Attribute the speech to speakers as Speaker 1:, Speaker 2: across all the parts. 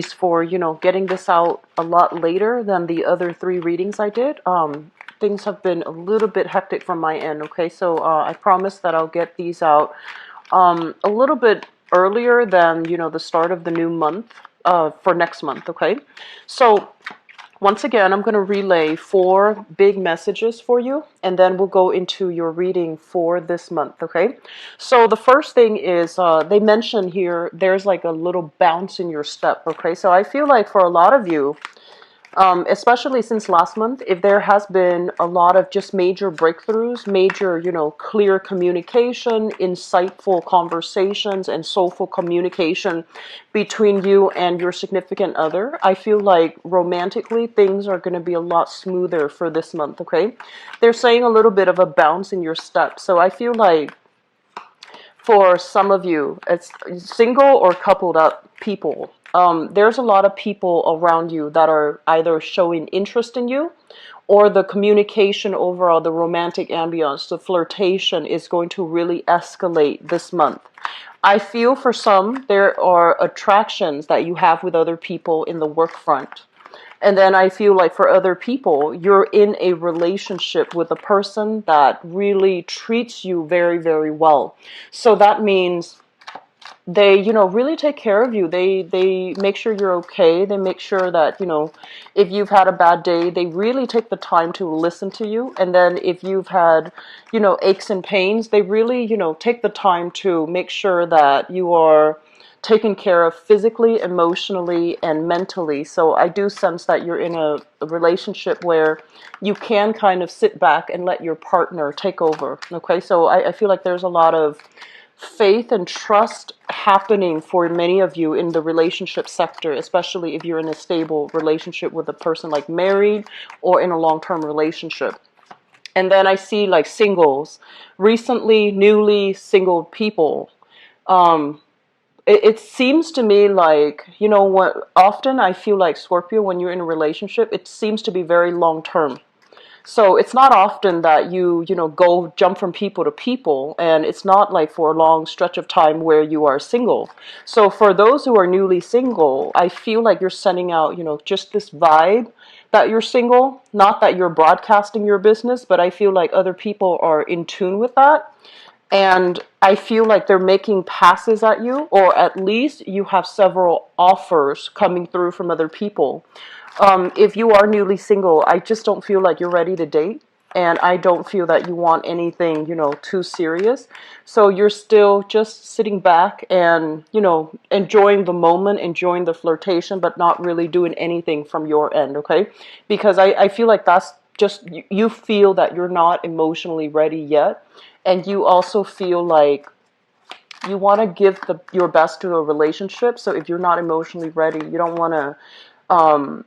Speaker 1: for, getting this out a lot later than the other 3 readings I did. Things have been a little bit hectic from my end, okay? So I promise that I'll get these out a little bit earlier than, the start of the new month, for next month, okay? So once again, I'm going to relay 4 big messages for you, and then we'll go into your reading for this month, okay? So the first thing is, they mention here, there's like a little bounce in your step, okay? So I feel like for a lot of you, especially since last month, if there has been a lot of just major breakthroughs, major, clear communication, insightful conversations, and soulful communication between you and your significant other, I feel like romantically things are going to be a lot smoother for this month, okay? They're saying a little bit of a bounce in your step. So I feel like for some of you, it's single or coupled up people. There's a lot of people around you that are either showing interest in you, or the communication overall, the romantic ambience, the flirtation is going to really escalate this month. I feel for some, there are attractions that you have with other people in the work front. And then I feel like for other people, you're in a relationship with a person that really treats you very, very well. So that means they, really take care of you. They make sure you're okay. They make sure that, if you've had a bad day, they really take the time to listen to you. And then if you've had, aches and pains, they really, take the time to make sure that you are taken care of physically, emotionally, and mentally. So I do sense that you're in a relationship where you can kind of sit back and let your partner take over. Okay, so I feel like there's a lot of faith and trust happening for many of you in the relationship sector, especially if you're in a stable relationship with a person like married or in a long-term relationship. And then I see like singles, recently, newly single people. It seems to me like, what often I feel like Scorpio, when you're in a relationship, it seems to be very long term. So it's not often that you go jump from people to people, and it's not like for a long stretch of time where you are single. So for those who are newly single, I feel like you're sending out, just this vibe that you're single, not that you're broadcasting your business, but I feel like other people are in tune with that. And I feel like they're making passes at you, or at least you have several offers coming through from other people. If you are newly single, I just don't feel like you're ready to date. And I don't feel that you want anything, too serious. So you're still just sitting back and, enjoying the moment, enjoying the flirtation, but not really doing anything from your end, okay? Because I feel like that's just, you feel that you're not emotionally ready yet. And you also feel like you want to give your best to a relationship. So if you're not emotionally ready, you don't want to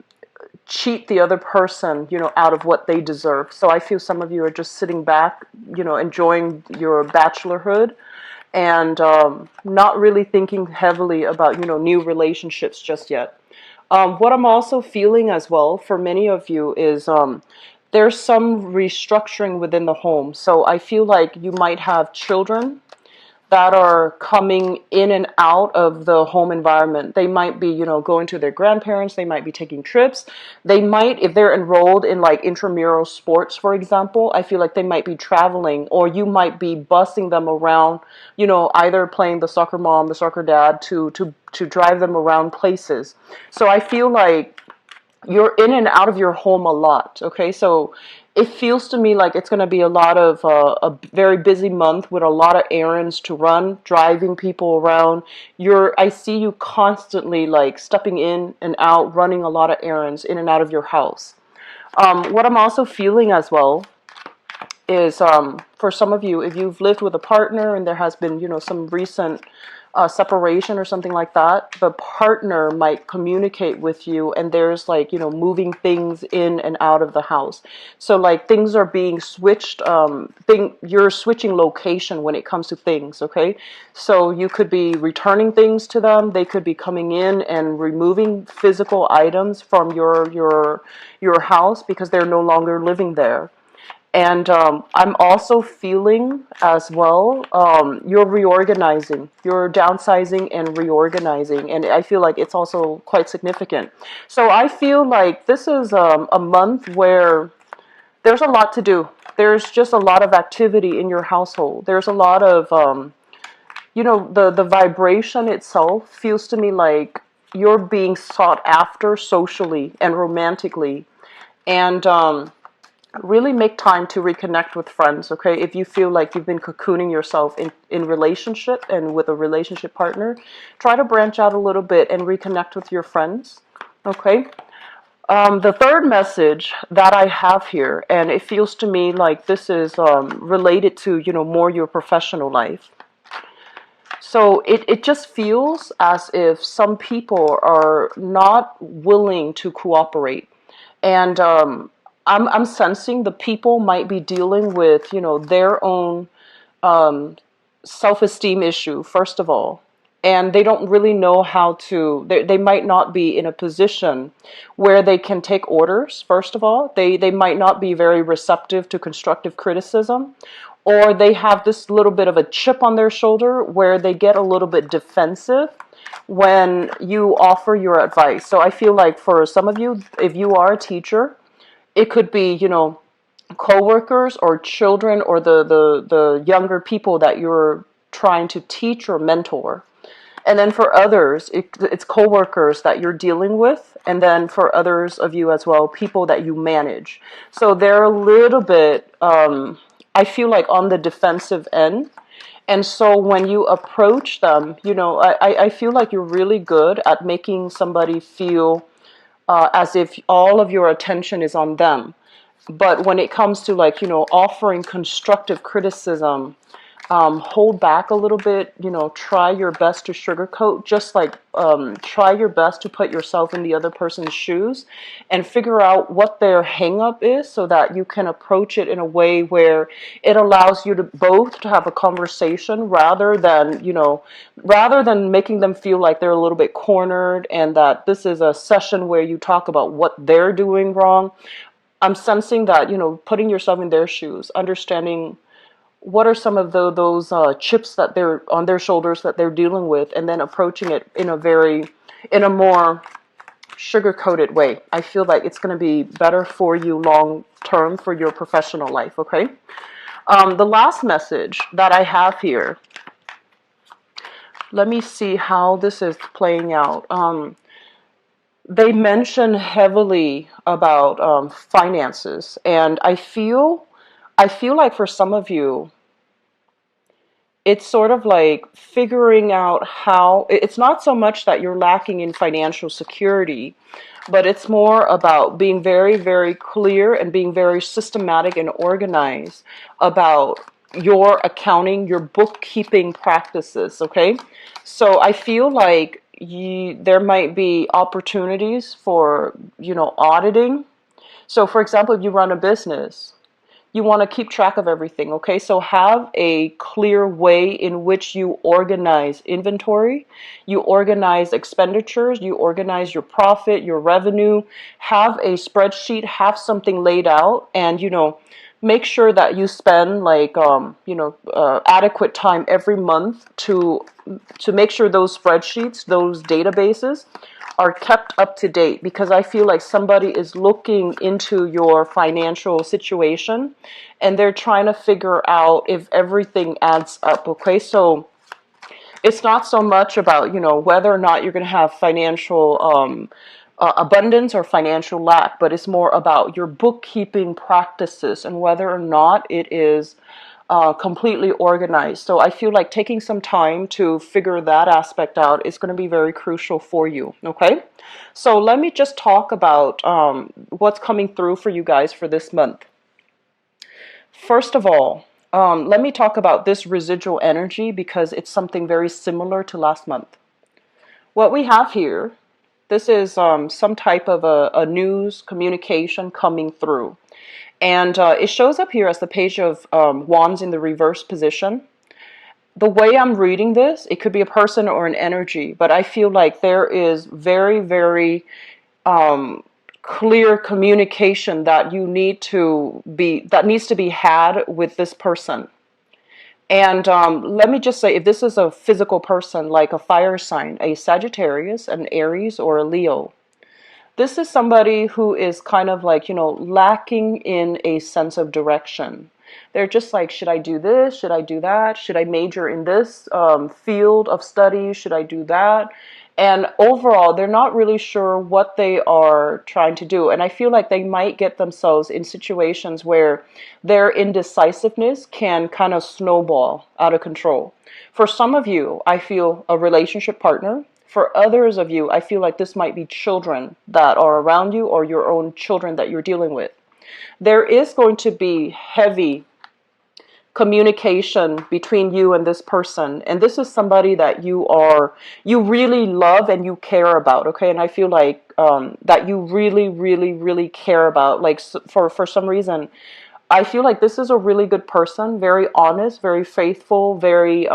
Speaker 1: cheat the other person, out of what they deserve. So I feel some of you are just sitting back, enjoying your bachelorhood and not really thinking heavily about, new relationships just yet. What I'm also feeling as well for many of you is there's some restructuring within the home. So I feel like you might have children that are coming in and out of the home environment. They might be, going to their grandparents. They might be taking trips. They might, if they're enrolled in like intramural sports, for example, I feel like they might be traveling, or you might be busing them around, either playing the soccer mom, the soccer dad to drive them around places. So I feel like you're in and out of your home a lot, okay? So it feels to me like it's going to be a lot of a very busy month with a lot of errands to run, driving people around. I see you constantly like stepping in and out, running a lot of errands in and out of your house. What I'm also feeling as well is for some of you, if you've lived with a partner and there has been, some recent separation or something like that, the partner might communicate with you, and there's like, moving things in and out of the house. So like things are being switched, you're switching location when it comes to things, okay? So you could be returning things to them. They could be coming in and removing physical items from your house because they're no longer living there. And I'm also feeling as well, you're reorganizing, you're downsizing and reorganizing. And I feel like it's also quite significant. So I feel like this is a month where there's a lot to do. There's just a lot of activity in your household. There's a lot of, the vibration itself feels to me like you're being sought after socially and romantically. And really make time to reconnect with friends, okay? If you feel like you've been cocooning yourself in relationship and with a relationship partner, try to branch out a little bit and reconnect with your friends, okay? The third message that I have here, and it feels to me like this is related to, more your professional life. So it just feels as if some people are not willing to cooperate. And I'm sensing the people might be dealing with, their own self-esteem issue, first of all. And they don't really know how to, they might not be in a position where they can take orders, first of all. They might not be very receptive to constructive criticism, or they have this little bit of a chip on their shoulder where they get a little bit defensive when you offer your advice. So I feel like for some of you, if you are a teacher, it could be, coworkers or children or the younger people that you're trying to teach or mentor. And then for others, it's coworkers that you're dealing with. And then for others of you as well, people that you manage. So they're a little bit, I feel like, on the defensive end. And so when you approach them, I feel like you're really good at making somebody feel as if all of your attention is on them. But when it comes to, like, offering constructive criticism, hold back a little bit, try your best to sugarcoat, just like try your best to put yourself in the other person's shoes and figure out what their hang up is so that you can approach it in a way where it allows you to both to have a conversation rather than making them feel like they're a little bit cornered and that this is a session where you talk about what they're doing wrong. I'm sensing that, putting yourself in their shoes, understanding what are some of those chips that they're on their shoulders that they're dealing with, and then approaching it in a more sugar-coated way. I feel like it's going to be better for you long term for your professional life, okay? The last message that I have here, let me see how this is playing out. They mention heavily about finances, and I feel like for some of you, it's sort of like figuring out how, it's not so much that you're lacking in financial security, but it's more about being very, very clear and being very systematic and organized about your accounting, your bookkeeping practices, okay? So I feel like there might be opportunities for, auditing. So for example, if you run a business, you want to keep track of everything, okay? So have a clear way in which you organize inventory, you organize expenditures, you organize your profit, your revenue, have a spreadsheet, have something laid out, and, make sure that you spend like, adequate time every month to make sure those spreadsheets, those databases are kept up to date, because I feel like somebody is looking into your financial situation and they're trying to figure out if everything adds up, okay? So it's not so much about, whether or not you're going to have financial abundance or financial lack, but it's more about your bookkeeping practices and whether or not it is completely organized. So I feel like taking some time to figure that aspect out is going to be very crucial for you, okay? So let me just talk about what's coming through for you guys for this month. First of all, let me talk about this residual energy because it's something very similar to last month. What we have here, this is some type of a news communication coming through. And it shows up here as the Page of Wands in the reverse position. The way I'm reading this, it could be a person or an energy, but I feel like there is very, very clear communication that needs to be had with this person. And let me just say, if this is a physical person, like a fire sign, a Sagittarius, an Aries, or a Leo, this is somebody who is kind of like, lacking in a sense of direction. They're just like, should I do this? Should I do that? Should I major in this field of study? Should I do that? And overall, they're not really sure what they are trying to do. And I feel like they might get themselves in situations where their indecisiveness can kind of snowball out of control. For some of you, I feel a relationship partner. For others of you, I feel like this might be children that are around you or your own children that you're dealing with. There is going to be heavy communication between you and this person, and this is somebody that you really love and you care about, okay? And I feel like that you really, really, really care about, like, for some reason I feel like this is a really good person, very honest, very faithful, very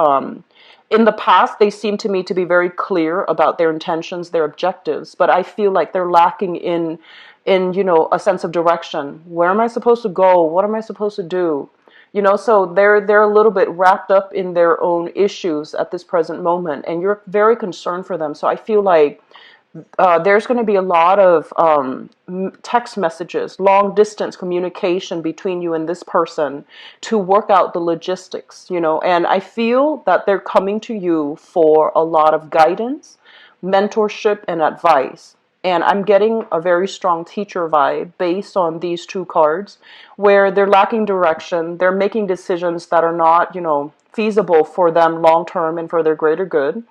Speaker 1: in the past they seem to me to be very clear about their intentions, their objectives, but I feel like they're lacking in a sense of direction. Where am I supposed to go? What am I supposed to do? So they're a little bit wrapped up in their own issues at this present moment, and you're very concerned for them. So I feel like there's going to be a lot of text messages, long distance communication between you and this person to work out the logistics, and I feel that they're coming to you for a lot of guidance, mentorship, and advice. And I'm getting a very strong teacher vibe based on these two cards, where they're lacking direction, they're making decisions that are not, feasible for them long term and for their greater good.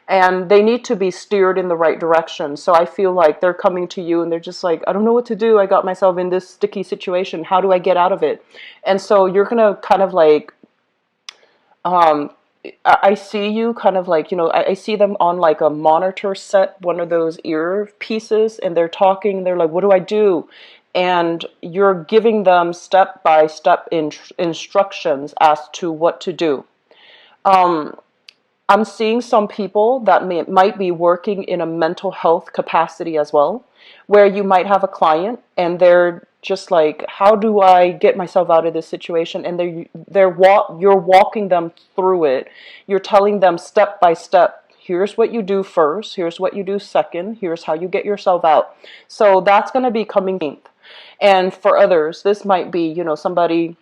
Speaker 1: And they need to be steered in the right direction. So I feel like they're coming to you and they're just like, I don't know what to do. I got myself in this sticky situation. How do I get out of it? And so you're going to kind of like, I see you kind of like, I see them on like a monitor set, one of those earpieces, and they're talking. They're like, what do I do? And you're giving them step-by-step instructions as to what to do. I'm seeing some people that might be working in a mental health capacity as well, where you might have a client and they're just like, how do I get myself out of this situation? And you're walking them through it. You're telling them step by step, here's what you do first, here's what you do second, here's how you get yourself out. So that's going to be coming. And for others, this might be, somebody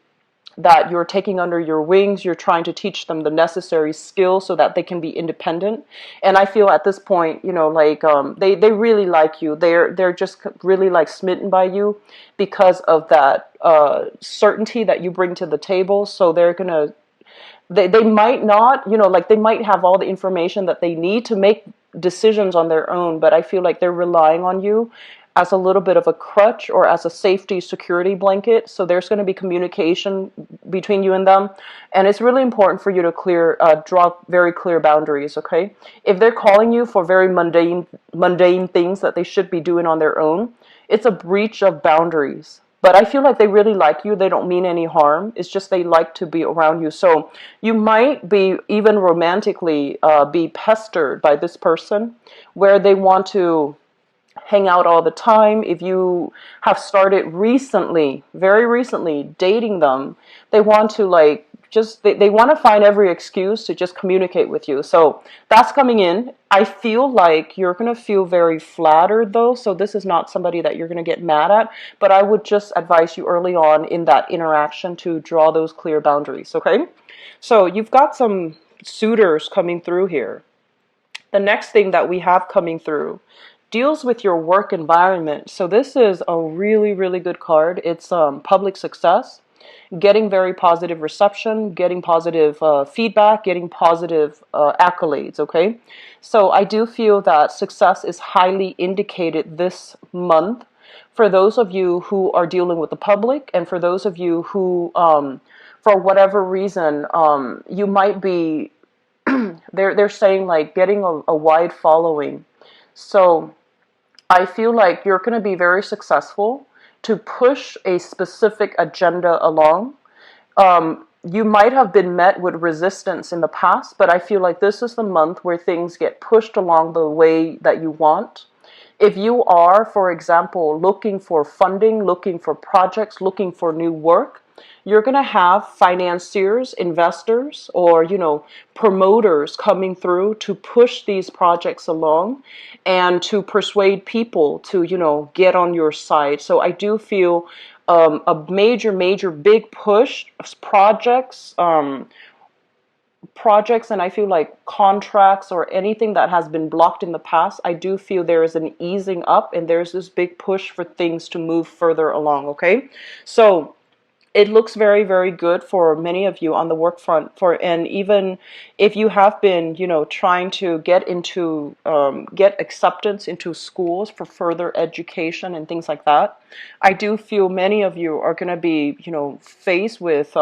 Speaker 1: that you're taking under your wings. You're trying to teach them the necessary skills so that they can be independent. And I feel at this point, like they really like you. They're just really like smitten by you because of that certainty that you bring to the table. So they're gonna they might not, like they might have all the information that they need to make decisions on their own, but I feel like they're relying on you as a little bit of a crutch or as a safety security blanket. So there's going to be communication between you and them. And it's really important for you to draw very clear boundaries, okay? If they're calling you for very mundane things that they should be doing on their own, it's a breach of boundaries. But I feel like they really like you. They don't mean any harm. It's just they like to be around you. So you might be even romantically be pestered by this person where they want to hang out all the time. If you have started recently, very recently, dating them, they want to like they want to find every excuse to just communicate with you. So that's coming in. I feel like you're going to feel very flattered though. So this is not somebody that you're going to get mad at, but I would just advise you early on in that interaction to draw those clear boundaries. Okay. So you've got some suitors coming through here. The next thing that we have coming through deals with your work environment. So this is a really, really good card. It's public success, getting very positive reception, getting positive feedback, getting positive accolades, okay? So I do feel that success is highly indicated this month for those of you who are dealing with the public, and for those of you who, for whatever reason, you might be, they're saying like getting a wide following. So I feel like you're going to be very successful to push a specific agenda along. You might have been met with resistance in the past, but I feel like this is the month where things get pushed along the way that you want. If you are, for example, looking for funding, looking for projects, looking for new work, you're going to have financiers, investors, or, promoters coming through to push these projects along and to persuade people to, get on your side. So I do feel a major, major big push, projects, and I feel like contracts or anything that has been blocked in the past, I do feel there is an easing up and there's this big push for things to move further along, okay? So it looks very, very good for many of you on the work front, and even if you have been, trying to get acceptance into schools for further education and things like that, I do feel many of you are going to be, faced with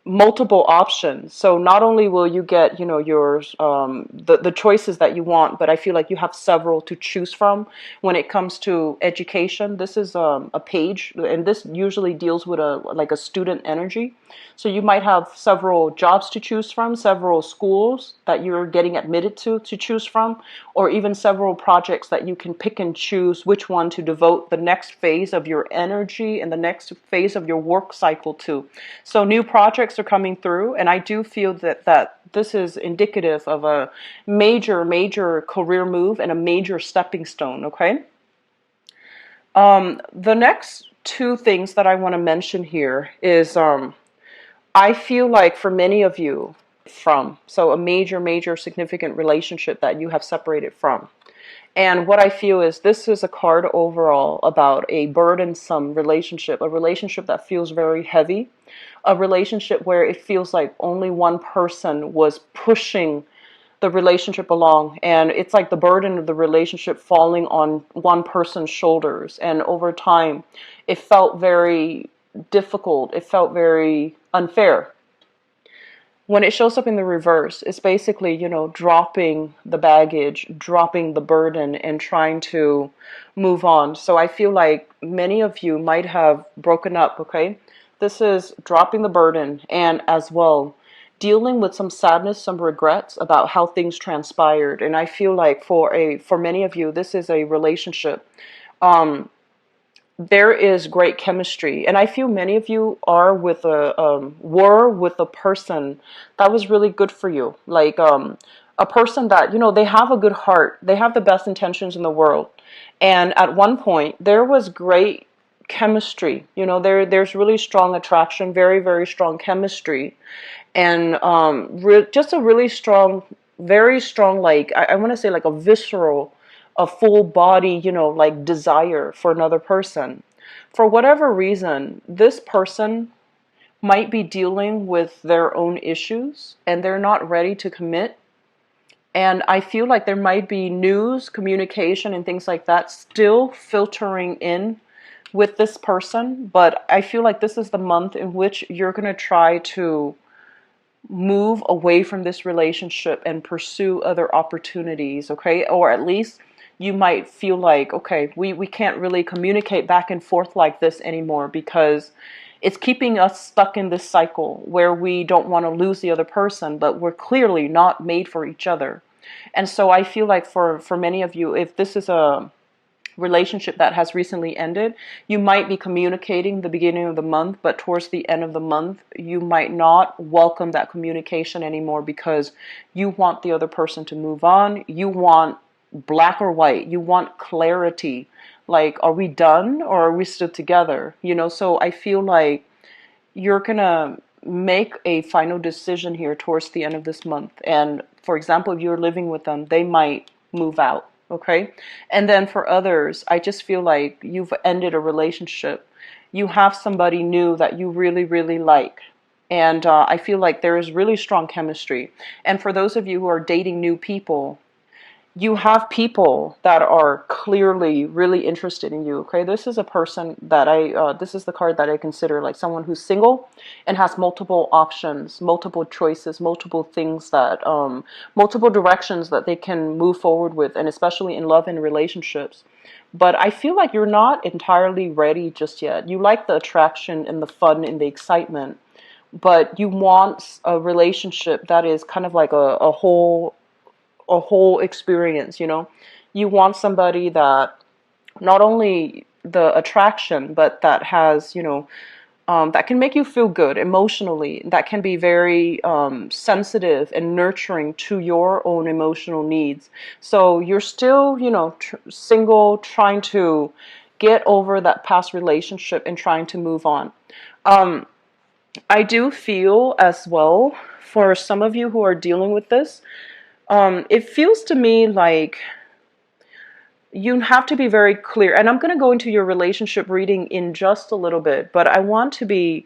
Speaker 1: multiple options. So not only will you get, yours, the choices that you want, but I feel like you have several to choose from when it comes to education. This is a page, and this usually deals with a student energy. So you might have several jobs to choose from, several schools that you're getting admitted to choose from, or even several projects that you can pick and choose which one to devote the next phase of your energy and the next phase of your work cycle to. So new projects are coming through, and I do feel that this is indicative of a major, major career move and a major stepping stone, okay? The next two things that I want to mention here is I feel like for many of you, so a major, major significant relationship that you have separated from. And what I feel is this is a card overall about a burdensome relationship, a relationship that feels very heavy, a relationship where it feels like only one person was pushing the relationship along, and it's like the burden of the relationship falling on one person's shoulders, and over time it felt very difficult, it felt very unfair. When it shows up in the reverse, it's basically, dropping the baggage, dropping the burden, and trying to move on. So I feel like many of you might have broken up, okay? This is dropping the burden and as well dealing with some sadness, some regrets about how things transpired. And I feel like for many of you, this is a relationship. There is great chemistry, and I feel many of you were with a person that was really good for you, like a person that they have a good heart, they have the best intentions in the world, and at one point there was great chemistry. There's really strong attraction, very, very strong chemistry, and just a really strong, very strong, like I want to say like a visceral, a full body, like desire for another person. For whatever reason, this person might be dealing with their own issues and they're not ready to commit. And I feel like there might be news, communication, and things like that still filtering in with this person. But I feel like this is the month in which you're going to try to move away from this relationship and pursue other opportunities, okay? Or at least you might feel like, okay, we can't really communicate back and forth like this anymore because it's keeping us stuck in this cycle where we don't want to lose the other person, but we're clearly not made for each other. And so I feel like for many of you, if this is a relationship that has recently ended, you might be communicating the beginning of the month, but towards the end of the month, you might not welcome that communication anymore because you want the other person to move on. You want black or white. You want clarity. Like, are we done or are we still together? So I feel like you're going to make a final decision here towards the end of this month. And for example, if you're living with them, they might move out. Okay. And then for others, I just feel like you've ended a relationship. You have somebody new that you really, really like. And I feel like there is really strong chemistry. And for those of you who are dating new people, you have people that are clearly really interested in you. Okay, this is a person that this is the card that I consider like someone who's single and has multiple options, multiple choices, multiple things that, multiple directions that they can move forward with, and especially in love and relationships. But I feel like you're not entirely ready just yet. You like the attraction and the fun and the excitement, but you want a relationship that is kind of like a whole experience. You want somebody that not only the attraction, but that has, that can make you feel good emotionally, that can be very sensitive and nurturing to your own emotional needs. So you're still, single, trying to get over that past relationship and trying to move on. I do feel as well for some of you who are dealing with this, it feels to me like you have to be very clear. And I'm going to go into your relationship reading in just a little bit, but I want to be,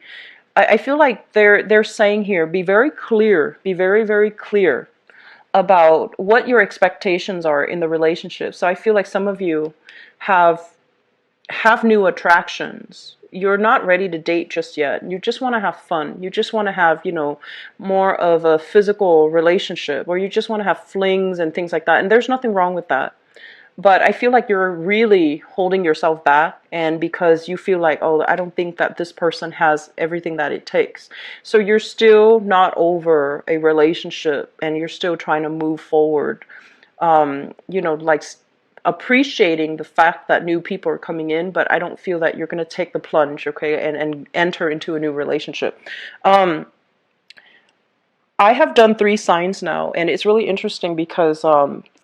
Speaker 1: I feel like they're saying here, be very clear, be very, very clear about what your expectations are in the relationship. So I feel like some of you have new attractions. You're not ready to date just yet. You just want to have fun. You just want to have, more of a physical relationship, or you just want to have flings and things like that. And there's nothing wrong with that. But I feel like you're really holding yourself back, and because you feel like, oh, I don't think that this person has everything that it takes. So you're still not over a relationship, and you're still trying to move forward, like appreciating the fact that new people are coming in, but I don't feel that you're going to take the plunge, okay, and enter into a new relationship. I have done 3 signs now, and it's really interesting because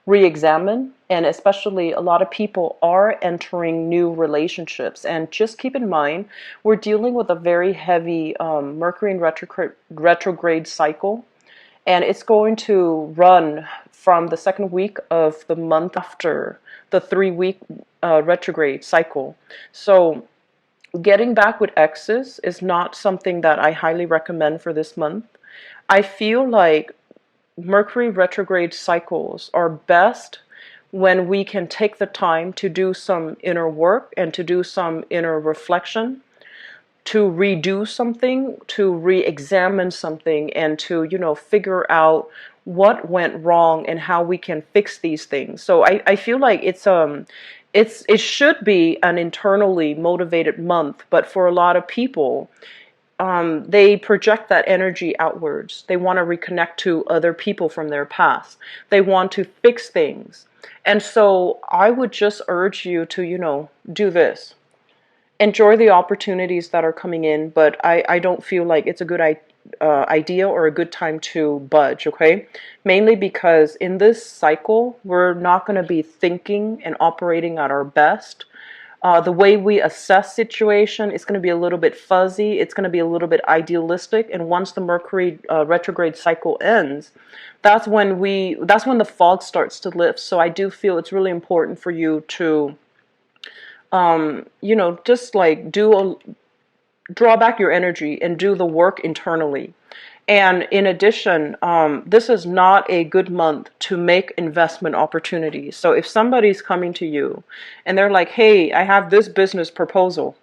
Speaker 1: re-examine, and especially a lot of people are entering new relationships. And just keep in mind, we're dealing with a very heavy Mercury in retrograde cycle, and it's going to run from the second week of the month after the 3-week retrograde cycle. So getting back with exes is not something that I highly recommend for this month. I feel like Mercury retrograde cycles are best when we can take the time to do some inner work and to do some inner reflection, to redo something, to re-examine something, and to, figure out what went wrong and how we can fix these things. So I feel like it should be an internally motivated month, but for a lot of people, they project that energy outwards. They want to reconnect to other people from their past. They want to fix things. And so I would just urge you to, do this. Enjoy the opportunities that are coming in, but I don't feel like it's a good idea or a good time to budge, okay? Mainly because in this cycle, we're not going to be thinking and operating at our best. The way we assess situation is going to be a little bit fuzzy. It's going to be a little bit idealistic. And once the Mercury retrograde cycle ends, that's when the fog starts to lift. So I do feel it's really important for you to, just like draw back your energy and do the work internally. And in addition, this is not a good month to make investment opportunities. So if somebody's coming to you and they're like, hey, I have this business proposal.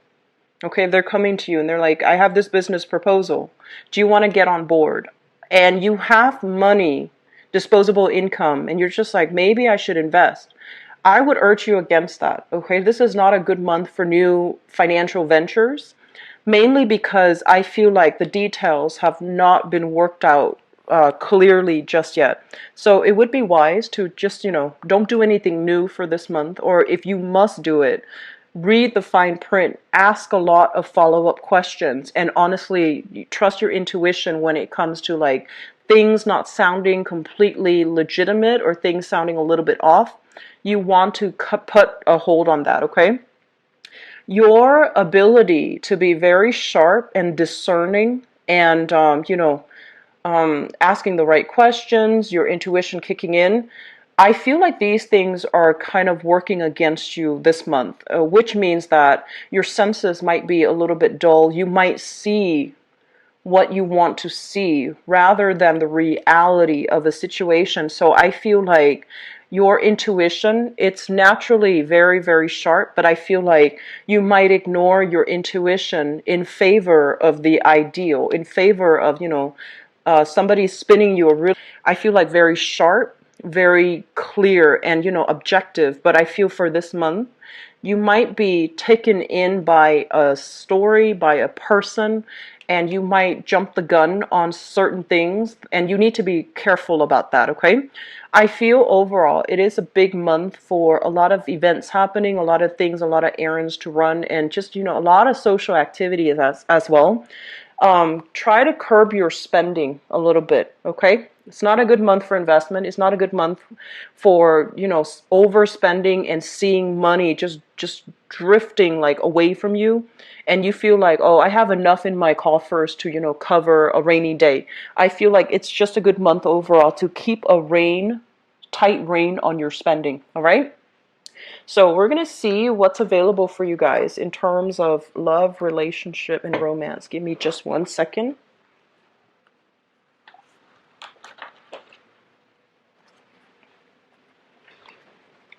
Speaker 1: Okay, they're coming to you and they're like, I have this business proposal. Do you want to get on board? And you have money, disposable income, and you're just like, maybe I should invest. I would urge you against that. Okay, this is not a good month for new financial ventures. Mainly because I feel like the details have not been worked out clearly just yet. So it would be wise to just, don't do anything new for this month. Or if you must do it, read the fine print, ask a lot of follow-up questions, and honestly, trust your intuition when it comes to like things not sounding completely legitimate or things sounding a little bit off. You want to put a hold on that, okay? Your ability to be very sharp and discerning and, asking the right questions, your intuition kicking in, I feel like these things are kind of working against you this month, which means that your senses might be a little bit dull. You might see what you want to see rather than the reality of a situation. So I feel like your intuition, it's naturally very, very sharp, but I feel like you might ignore your intuition in favor of the ideal, in favor of, somebody spinning you a really, I feel like very sharp, very clear and, objective. But I feel for this month, you might be taken in by a story, by a person, and you might jump the gun on certain things, and you need to be careful about that, okay? I feel overall it is a big month for a lot of events happening, a lot of things, a lot of errands to run, and just, a lot of social activities as well. Try to curb your spending a little bit, okay? It's not a good month for investment. It's not a good month for, overspending and seeing money just drifting like away from you. And you feel like, oh, I have enough in my coffers to, cover a rainy day. I feel like it's just a good month overall to keep a tight rein on your spending, all right? So we're going to see what's available for you guys in terms of love, relationship, and romance. Give me just 1 second.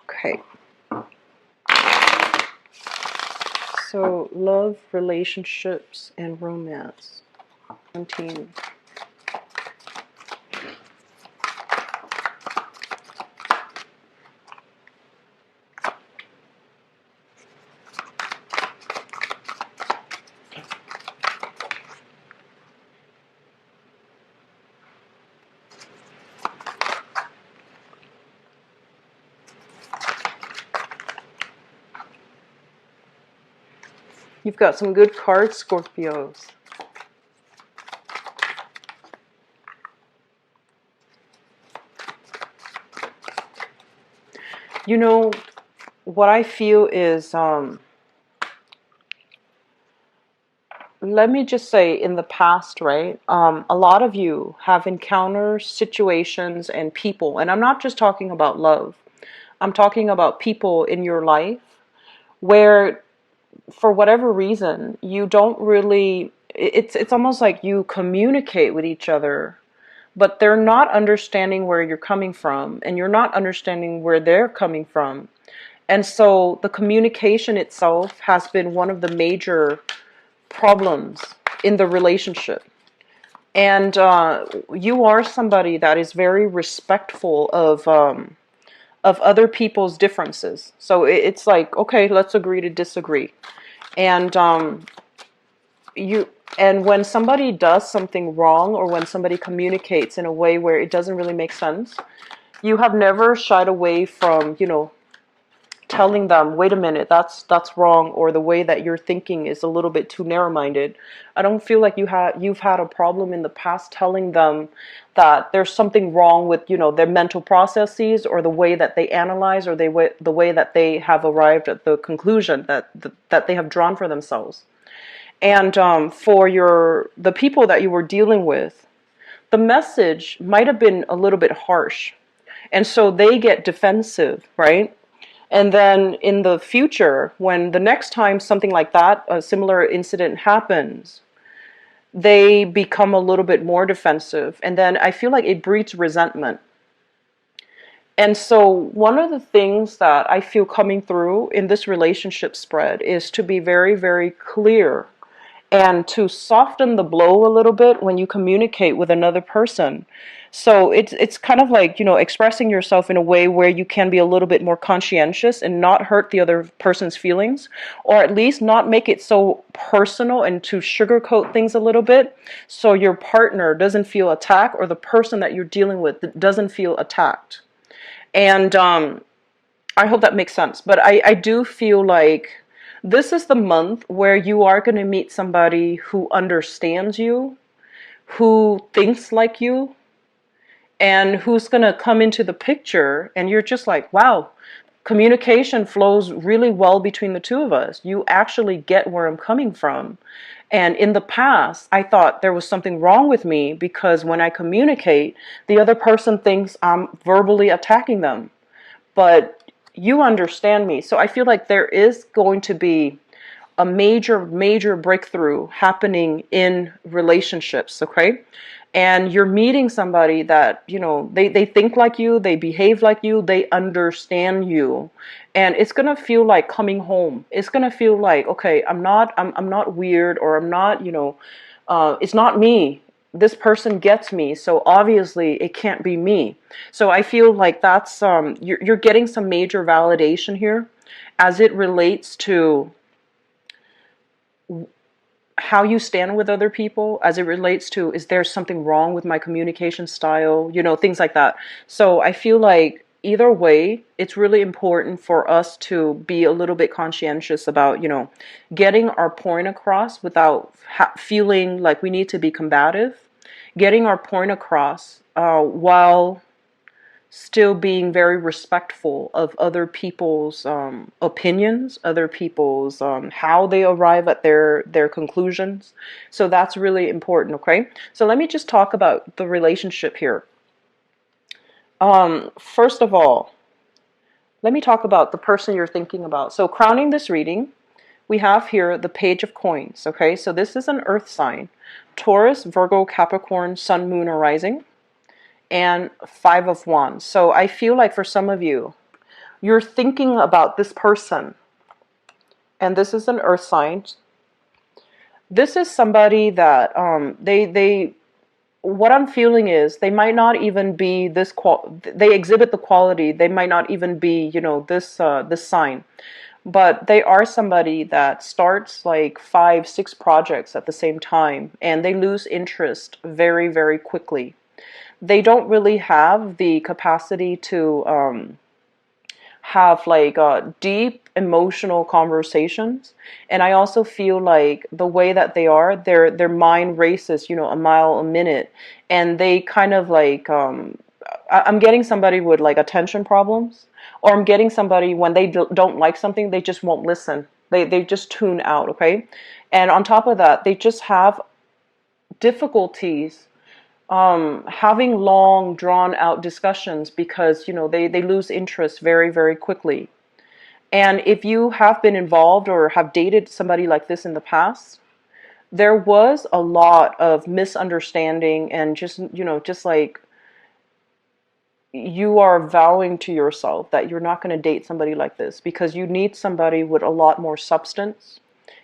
Speaker 1: Okay. So love, relationships, and romance. 17. You've got some good cards, Scorpios. What I feel is, let me just say, in the past, right, a lot of you have encountered situations and people, and I'm not just talking about love. I'm talking about people in your life where, for whatever reason, you don't really, it's almost like you communicate with each other, but they're not understanding where you're coming from, and you're not understanding where they're coming from. And so the communication itself has been one of the major problems in the relationship. And you are somebody that is very respectful of other people's differences. So it's like, okay, let's agree to disagree. And you and when somebody does something wrong, or when somebody communicates in a way where it doesn't really make sense, you have never shied away from, telling them, wait a minute, that's wrong, or the way that you're thinking is a little bit too narrow-minded. I don't feel like you've had a problem in the past telling them that there's something wrong with, their mental processes, or the way that they analyze, or the way that they have arrived at the conclusion that they have drawn for themselves. And for the people that you were dealing with, the message might have been a little bit harsh, and so they get defensive, right? And then in the future, when the next time something like that, a similar incident happens, they become a little bit more defensive. And then I feel like it breeds resentment. And so one of the things that I feel coming through in this relationship spread is to be very, very clear, and to soften the blow a little bit when you communicate with another person. So it's kind of like, expressing yourself in a way where you can be a little bit more conscientious and not hurt the other person's feelings, or at least not make it so personal, and to sugarcoat things a little bit so your partner doesn't feel attacked, or the person that you're dealing with doesn't feel attacked. And I hope that makes sense. But I do feel like this is the month where you are going to meet somebody who understands you, who thinks like you, and who's going to come into the picture, and you're just like, wow, communication flows really well between the two of us. You actually get where I'm coming from. And in the past, I thought there was something wrong with me, because when I communicate, the other person thinks I'm verbally attacking them. But you understand me. So I feel like there is going to be a major, major breakthrough happening in relationships, okay? And you're meeting somebody that, they think like you, they behave like you, they understand you. And it's going to feel like coming home. It's going to feel like, okay, I'm not weird, or I'm not, it's not me. This person gets me, so obviously it can't be me. So I feel like that's you're getting some major validation here as it relates to how you stand with other people as it relates to, is there something wrong with my communication style, things like that. So I feel like either way, it's really important for us to be a little bit conscientious about, getting our point across without feeling like we need to be combative, getting our point across while still being very respectful of other people's opinions, other people's how they arrive at their conclusions. So that's really important. Okay, so let me just talk about the relationship here. First of all, let me talk about the person you're thinking about. So crowning this reading, we have here the Page of Coins. Okay, so this is an earth sign: Taurus, Virgo, Capricorn, Sun, Moon, or Rising, and Five of Wands. So I feel like for some of you, you're thinking about this person, and this is an earth sign. This is somebody that they what I'm feeling is they might not even be this they exhibit the quality, they might not even be, this sign, but they are somebody that starts like 5, 6 projects at the same time, and they lose interest very, very quickly. They don't really have the capacity to have like deep emotional conversations. And I also feel like the way that they are, their mind races, a mile a minute, and they kind of like I'm getting somebody with like attention problems, or I'm getting somebody when they don't like something, they just won't listen. They just tune out. Okay, and on top of that, they just have difficulties having long drawn out discussions, because they lose interest very, very quickly. And if you have been involved or have dated somebody like this in the past, there was a lot of misunderstanding, and just like you are vowing to yourself that you're not going to date somebody like this, because you need somebody with a lot more substance.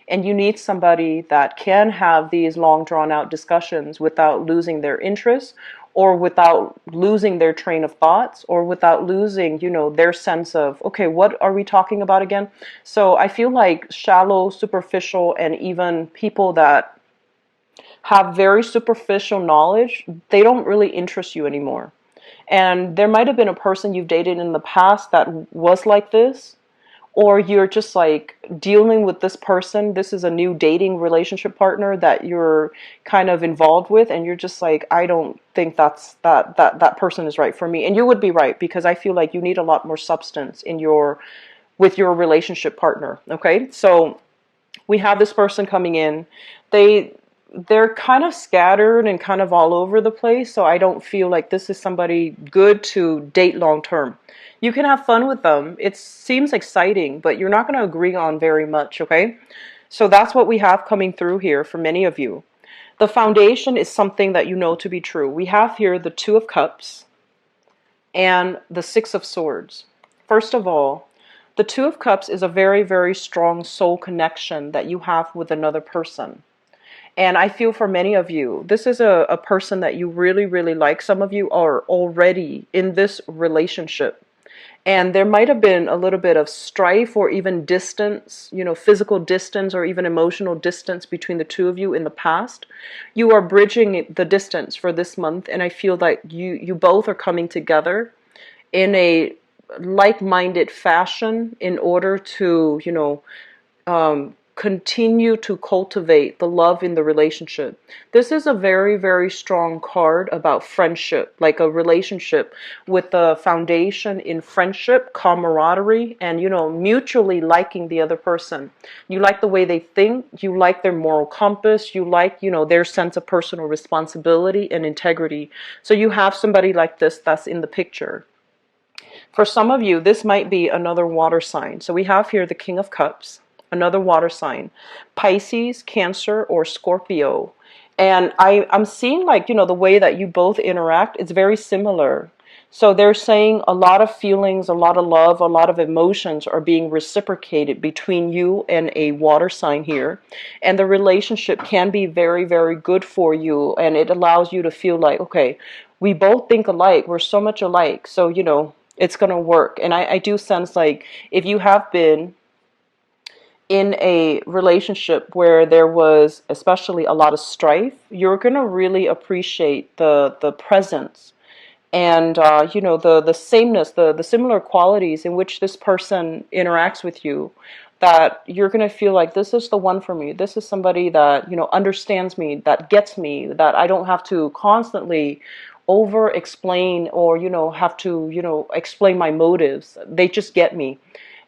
Speaker 1: And you need somebody that can have these long drawn out discussions without losing their interest, or without losing their train of thoughts, or without losing, their sense of, okay, what are we talking about again? So I feel like shallow, superficial, and even people that have very superficial knowledge, they don't really interest you anymore. And there might have been a person you've dated in the past that was like this, or you're just like dealing with this person. This is a new dating relationship partner that you're kind of involved with, and you're just like, I don't think that person is right for me. And you would be right, because I feel like you need a lot more substance in with your relationship partner. Okay, so we have this person coming in. They're kind of scattered and kind of all over the place, so I don't feel like this is somebody good to date long term. You can have fun with them. It seems exciting, but you're not going to agree on very much, okay? So that's what we have coming through here for many of you. The foundation is something that you know to be true. We have here the Two of Cups and the Six of Swords. First of all, the Two of Cups is a very, very strong soul connection that you have with another person. And I feel for many of you, this is a person that you really, really like. Some of you are already in this relationship. And there might have been a little bit of strife, or even distance, physical distance, or even emotional distance between the two of you in the past. You are bridging the distance for this month, and I feel that you both are coming together in a like-minded fashion in order to, continue to cultivate the love in the relationship. This is a very, very strong card about friendship, like a relationship with the foundation in friendship, camaraderie, and, mutually liking the other person. You like the way they think, you like their moral compass, you like, their sense of personal responsibility and integrity. So you have somebody like this that's in the picture. For some of you, this might be another water sign. So we have here the King of Cups, another water sign: Pisces, Cancer, or Scorpio. And I'm seeing like, the way that you both interact, it's very similar. So they're saying a lot of feelings, a lot of love, a lot of emotions are being reciprocated between you and a water sign here. And the relationship can be very, very good for you. And it allows you to feel like, okay, we both think alike. We're so much alike. So, it's going to work. And I do sense like if you have been in a relationship where there was especially a lot of strife, you're going to really appreciate the presence and the sameness, the similar qualities in which this person interacts with you, that you're going to feel like this is the one for me. This is somebody that understands me, that gets me, that I don't have to constantly over explain or have to explain my motives. They just get me.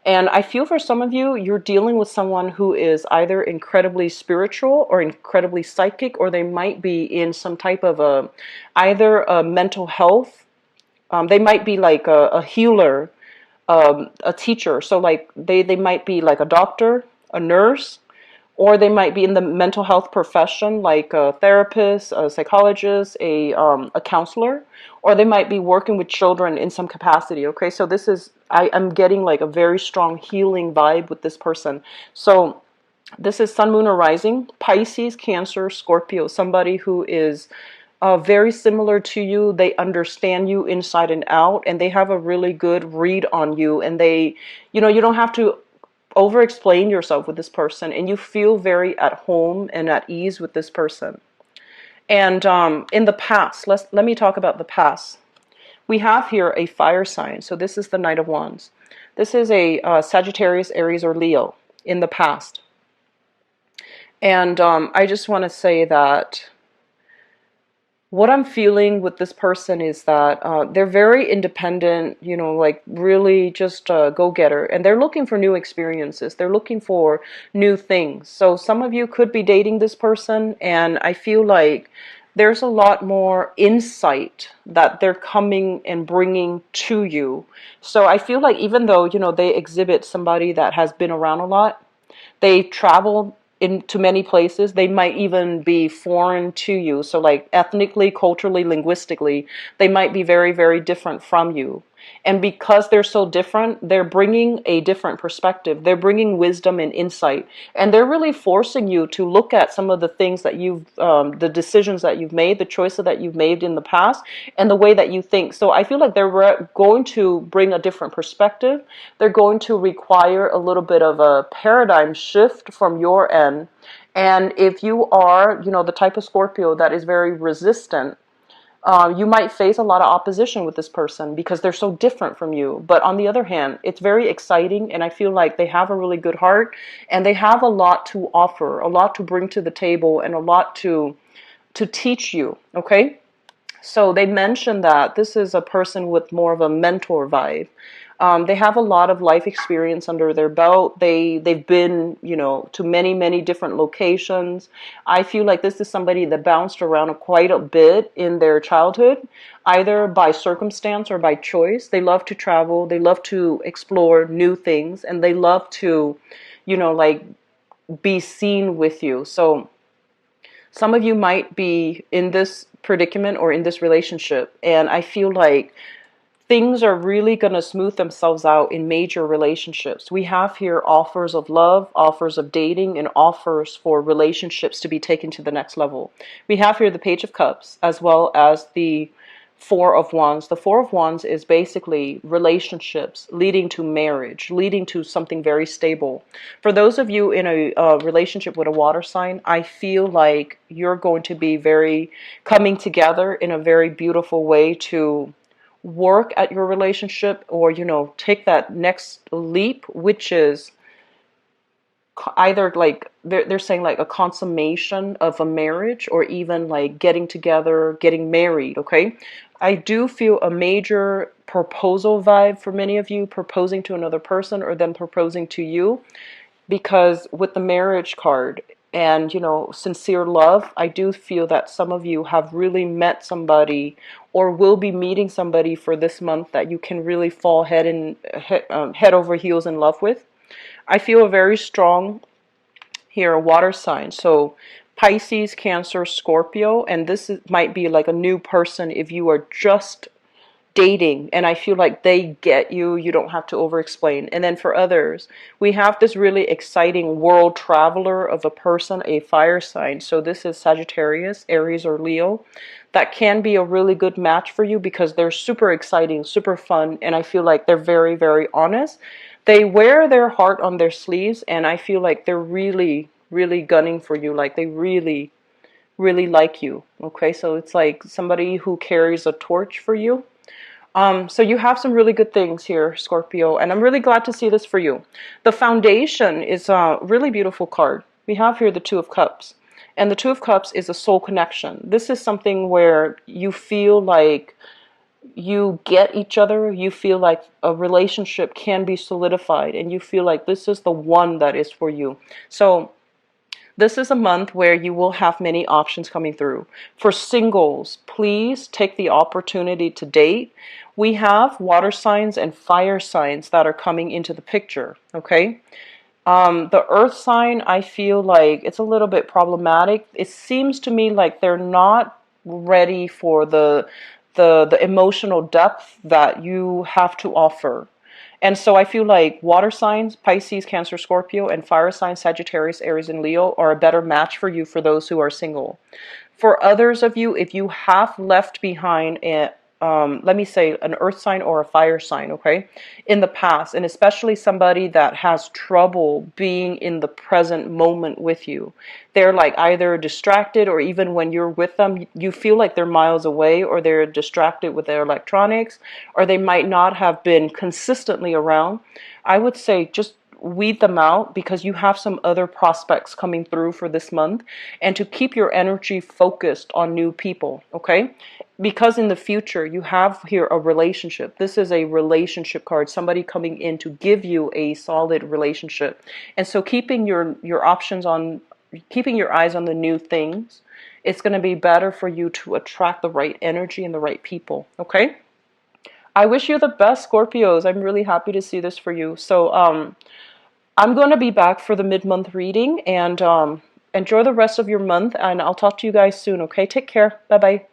Speaker 1: And I feel for some of you, you're dealing with someone who is either incredibly spiritual or incredibly psychic, or they might be in some type of either a mental health. They might be like a healer, a teacher. So like they might be like a doctor, a nurse, or they might be in the mental health profession, like a therapist, a psychologist, a counselor, or they might be working with children in some capacity. Okay, so this is, I'm getting like a very strong healing vibe with this person. So this is Sun, Moon, or Rising, Pisces, Cancer, Scorpio, somebody who is very similar to you. They understand you inside and out, and they have a really good read on you. And they, you don't have to over explain yourself with this person, and you feel very at home and at ease with this person. And in the past, let me talk about the past. We have here a fire sign. So this is the Knight of Wands. This is a Sagittarius, Aries, or Leo in the past. And I just want to say that what I'm feeling with this person is that they're very independent, like really just a go-getter. And they're looking for new experiences. They're looking for new things. So some of you could be dating this person, and I feel like there's a lot more insight that they're coming and bringing to you. So I feel like even though, they exhibit somebody that has been around a lot, they travel into many places. They might even be foreign to you. So like ethnically, culturally, linguistically, they might be very, very different from you. And because they're so different, they're bringing a different perspective. They're bringing wisdom and insight. And they're really forcing you to look at some of the things that the decisions that you've made, the choices that you've made in the past, and the way that you think. So I feel like they're going to bring a different perspective. They're going to require a little bit of a paradigm shift from your end. And if you are, the type of Scorpio that is very resistant, you might face a lot of opposition with this person because they're so different from you. But on the other hand, it's very exciting, and I feel like they have a really good heart, and they have a lot to offer, a lot to bring to the table, and a lot to teach you, okay? So they mentioned that this is a person with more of a mentor vibe. They have a lot of life experience under their belt. They've been, to many, many different locations. I feel like this is somebody that bounced around quite a bit in their childhood, either by circumstance or by choice. They love to travel. They love to explore new things, and they love to, like be seen with you. So some of you might be in this predicament or in this relationship, and I feel like things are really going to smooth themselves out in major relationships. We have here offers of love, offers of dating, and offers for relationships to be taken to the next level. We have here the Page of Cups as well as the Four of Wands. The Four of Wands is basically relationships leading to marriage, leading to something very stable. For those of you in a relationship with a water sign, I feel like you're going to be very coming together in a very beautiful way to work at your relationship, or take that next leap, which is either like they're saying like a consummation of a marriage, or even like getting together, getting married. Okay, I do feel a major proposal vibe for many of you, proposing to another person or them proposing to you, because with the marriage card and sincere love, I do feel that some of you have really met somebody or will be meeting somebody for this month that you can really fall head over heels in love with. I feel a very strong here water sign, so Pisces, Cancer, Scorpio, and might be like a new person if you are just dating, and I feel like they get you. You don't have to over explain. And then for others, we have this really exciting world traveler of a person, a fire sign. So this is Sagittarius, Aries, or Leo. That can be a really good match for you because they're super exciting, super fun, and I feel like they're very, very honest. They wear their heart on their sleeves, and I feel like they're really, really gunning for you. Like they really, really like you. Okay, so it's like somebody who carries a torch for you. So you have some really good things here, Scorpio, and I'm really glad to see this for you. The Foundation is a really beautiful card. We have here the Two of Cups, and the Two of Cups is a soul connection. This is something where you feel like you get each other, you feel like a relationship can be solidified, and you feel like this is the one that is for you. So this is a month where you will have many options coming through. For singles, please take the opportunity to date. We have water signs and fire signs that are coming into the picture, okay? The earth sign, I feel like it's a little bit problematic. It seems to me like they're not ready for the emotional depth that you have to offer. And so I feel like water signs, Pisces, Cancer, Scorpio, and fire signs, Sagittarius, Aries, and Leo are a better match for you for those who are single. For others of you, if you have left behind let me say an earth sign or a fire sign, okay, in the past, and especially somebody that has trouble being in the present moment with you, they're like either distracted, or even when you're with them, you feel like they're miles away, or they're distracted with their electronics, or they might not have been consistently around. I would say just weed them out, because you have some other prospects coming through for this month, and to keep your energy focused on new people, okay? Because in the future you have here a relationship. This is a relationship card, somebody coming in to give you a solid relationship. And so keeping your options on, keeping your eyes on the new things, it's going to be better for you to attract the right energy and the right people, okay? I wish you the best, Scorpios. I'm really happy to see this for you. So I'm going to be back for the mid-month reading, and enjoy the rest of your month, and I'll talk to you guys soon, okay? Take care. Bye-bye.